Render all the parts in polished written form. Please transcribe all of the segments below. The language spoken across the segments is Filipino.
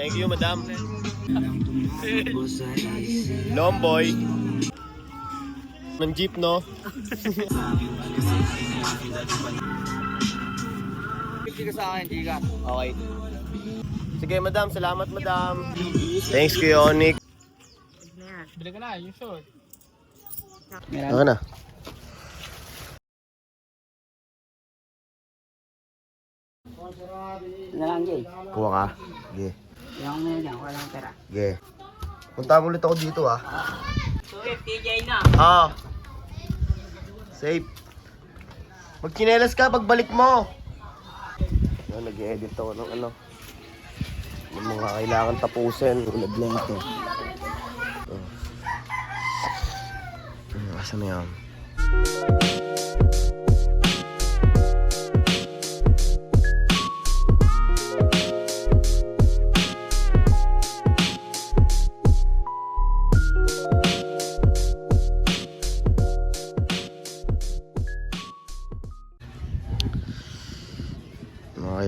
Thank you, madam. Lomboy. Ng jeep, no? 50 ka sa akin, Giga. Okay. Sige, madam. Salamat, madam. Thanks, Kuya Onyx. Bili ka na, yung short. Ako na. Nalang, Jay. Kuha ka. Sige. Yung mo yan, walang pera. Sige. Punta mo ulit ako dito, ah. So, TJ na. Ah. Safe. Magkinelas ka pagbalik mo. Nag-edit ako ng ano. Yung mga kailangan tapusin. Ulad lang ito. Asan na yan?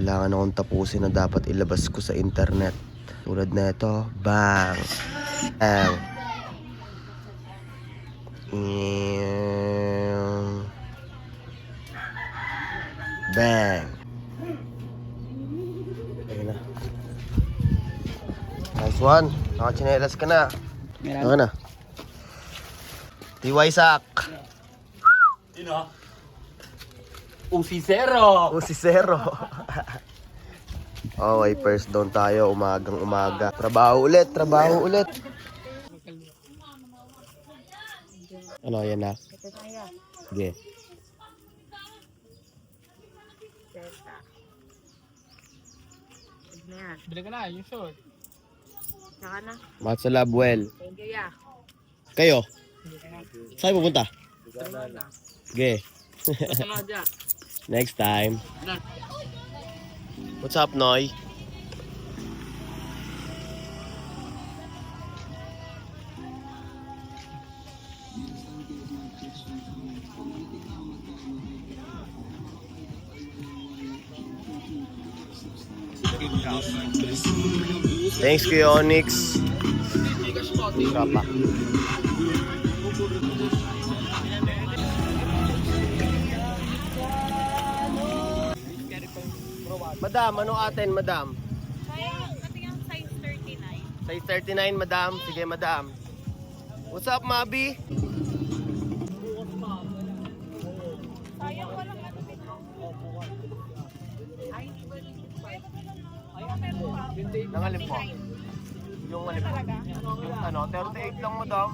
Kailangan akong tapusin na dapat ilabas ko sa internet. Tulad na ito. Bang! Bang! Bang! Ayun na. Nice one. Nakachinelas ka na. Ako na. TY Sak. Sino? Usi Zero. Usi Zero. Okay, first down tayo. Umagang umaga. Trabaho ulit. Trabaho ulit. Ano, yan na? Sige. Bili ka na, yung short. Saka na. Matsa Labwell. Thank you, ya. Kayo? Saan pupunta? Sige. Sunod dyan. Next time. What's up, Noy? Thanks, Kuya Onyx. Rapa. Madam, ano atin, madam? Sayang, natin yung size 39. Size 39, madam. Sige, madam. What's up, Mabi? Sayang, walang ano dito. Ay, hindi ko rin. Meron pa. Nangalip mo. Yung alip mo. Talaga? Yung ano, 38 lang, madam.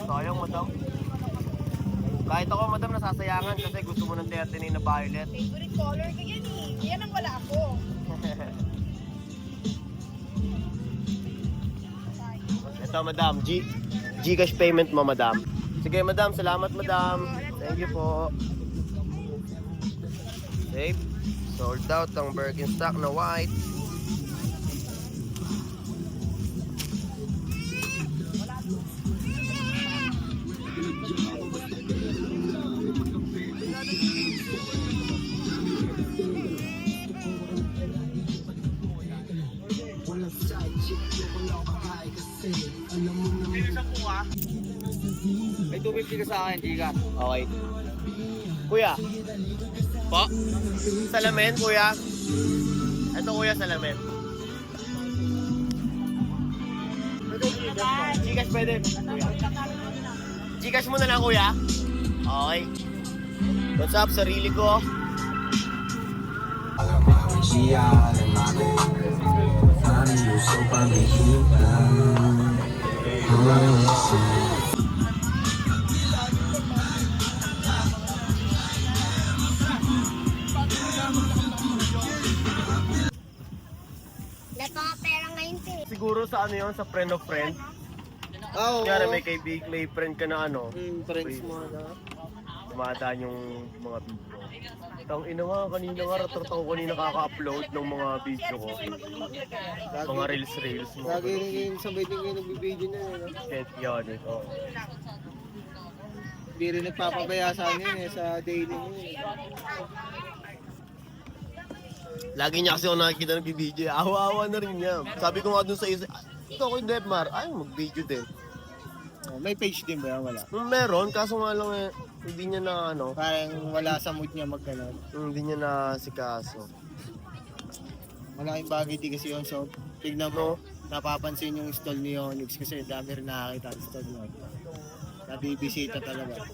Sayang, madam. Kahit ako, madam, nasasayangan kasi gusto mo ng 39 na violet. Favorite color ko yan eh. Yan ang wala ako. Ito, madam. Gcash payment mo, madam. Sige, madam. Salamat, madam. Thank you po. Safe. Sold out ang Birkenstock na white. May 250 ka sa akin, Giga. Okay. Kuya. Po? Salamin, kuya. Ito, kuya, salamin. Gcash pwede. Kuya. Gcash mo na lang, kuya. Okay. What's up, sarili ko? Siguro sa ano yun, sa friend of friend. Oo. Kaya may friend ka na ano. Friends mo na. Dumadaan yung mga video. Tang ina nga, kanina nga, ratrot ako kanina kaka-upload ng mga video ko. Mga reels mo. Lagi rin sabay din kayo nagbibideo na yun. Kahit yun, ito. Hindi rin nagpapabaya sa akin sa daily mo. Lagi niya kasi ako nakikita ng video. Awa-awa na rin niya. Sabi ko nga dun sa isa, ito ako yung Depmar. Ay, mag-video din. Oh, may page din ba yan? Wala. Meron, kaso nga lang eh, hindi niya na ano, Parang wala sa mood niya magkanon. hindi niya na si kaso. Malaking bagay din kasi yun. So, tignan mo, napapansin yung stall ni Onyx kasi dami rin nakakita ang stall niya. Nabibisita talaga.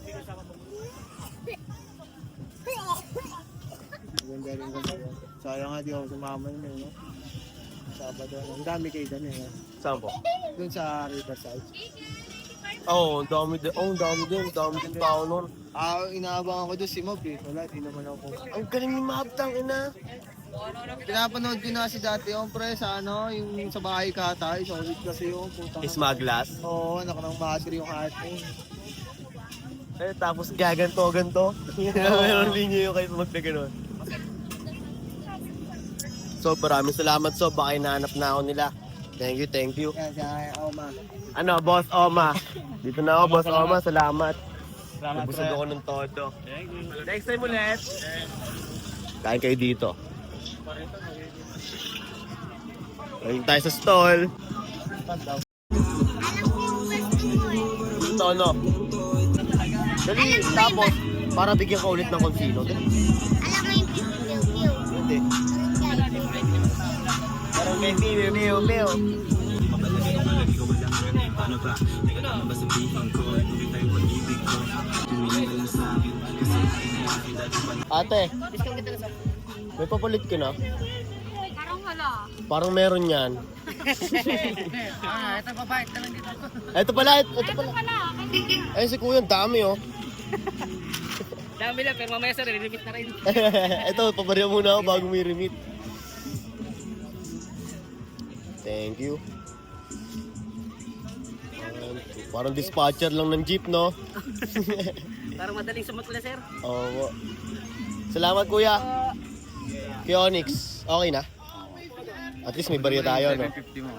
Ganda rin kasi yun. Sayang nga di ako sumama yun eh, no? Sabado. Ang dami kayo doon eh. Saan po? Doon sa Riverside. Oo, ang dami din. Oo, ang dami din. Ang dami din tao nun. Inaabangan ko doon si Mob eh. Wala, di naman ako. Ang galing ni Mabtang, ina. Pinapanood ko na si dati yung pre sa ano, yung sa bahay katay. Solid kasi yung putang. Smaglas. Oo, nakanang battery yung hati. Eh, tapos gaganto-ganto. Meron linya yung kayo magna ganun. So, maraming salamat. So, baka hinahanap na ako nila. Thank you, thank you. Yan, siya, Oma. Ano, Boss Oma. Dito na ako, Boss Oma. Salamat. Salamat, Nabusog ako ng todo. Next time ulit. Kain kayo dito. Kain tayo sa stall. Ito, ano? Dali, tapos, para bigyan ka ulit ng konsino. Dali. Alam mo yung piu-piu-piu. Hindi. Parang may piu-piu-piu. Ate, may papalit ka na? Parang wala. Parang meron yan. Ito papayat na lang dito. Ito pala, ito pala. Wala. Ay, si kuya, ang dami oh. Dami lang, pero mamaya sa re-remit na rin. Ito, pabarya muna ako bago may remit. Thank you. Parang dispatcher lang ng jeep, no? Parang madaling sumakla, sir. Oo. Salamat, kuya. Kay Onyx, okay na? At least may barya tayo, no? 750 mo.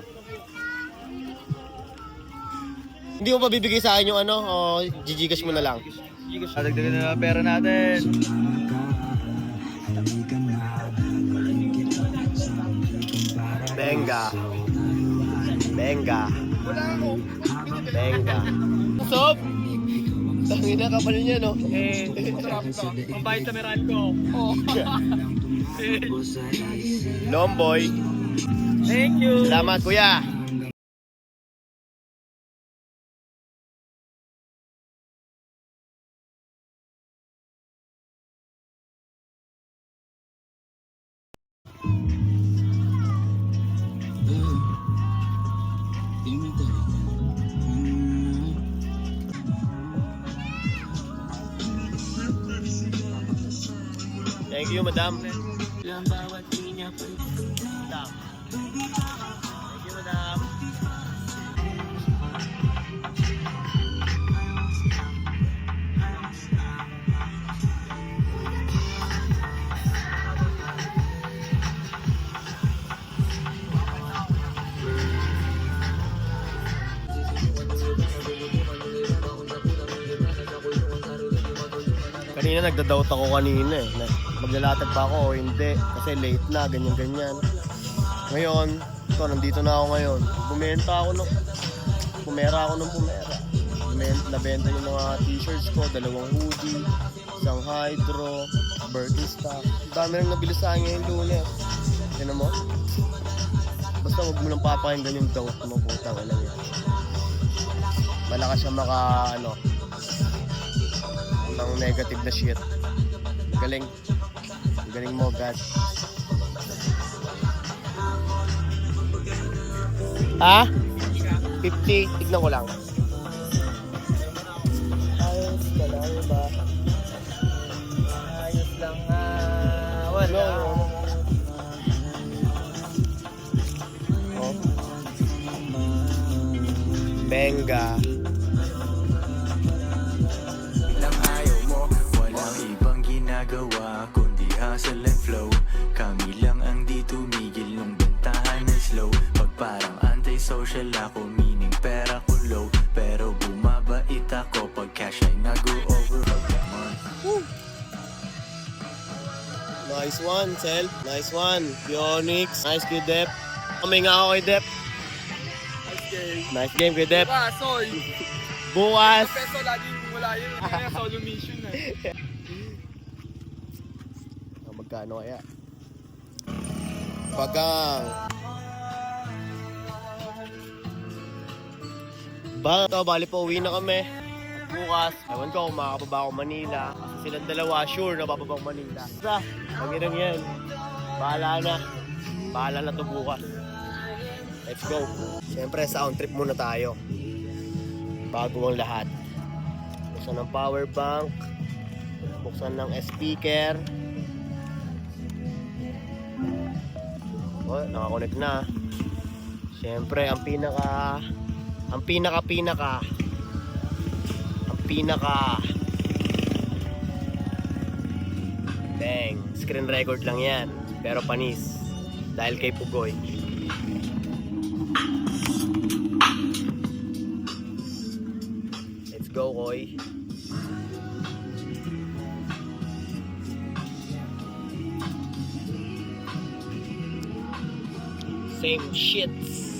Hindi mo pa bibigay sa akin yung ano, o Gcash mo na lang? Dagdagan na pera natin. Benga. Benga. Benga. Sob! Tangin na kapal niya, no? Pambayad sa Meralco. Lomboy. Thank you. Salamat, kuya. Thank you, madam. Madam. Thank you, madam. Kanina nagda-doubt ako kanina eh. Maglalatag pa ako o hindi. Kasi late na, ganyan-ganyan. Ngayon, ito, nandito na ako ngayon. Pumera ako ng pumera. Nabenta yung mga t-shirts ko, 2 hoodie, isang hydro, Birkenstock. Dami lang nabili sa akin ngayong Lunes. Yan mo? Basta huwag mo lang papakinggan yung doubt mo, putang alam yan. Malakas siya ng negative na shit. Galing. Galing mo, God. Ha? 50? Tignan ko lang. Ayos ka lang ba? Ayos lang wala. Oh. Benga. Lang ayaw mo, walang ibang ginagawa kundi hustle and flow. Kami lang ang di tumigil nung bentahan ng slow. Pag parang anti-social ako, meaning pera ko low. Pero bumabait ako pag cash ay nag-o-over. Mga Nice one, Sel. Nice one. Pionix. Nice kay Dep. Kamay nga ako kay Dep. Nice game kay Dep. Soy. Bukas. Peso laging wala yun. Kaya solo mission na. Magkano kaya? Bagang. Bang, ito, bali po, uwi na kami. Bukas, ewan ko kung makakababa ako Manila. Kasi silang dalawa, sure na bababang Manila. Sa, pag-inang yan. Bahala na. Bahala na to bukas. Let's go. Siyempre, sound trip muna tayo. Bago ang lahat. Buksan ng power bank. Buksan ng speaker. Oh, nakakonect na. Siyempre, ang pinaka bang, screen record lang yan, pero panis dahil kay Pugoy. Let's go, Koy. Same shits.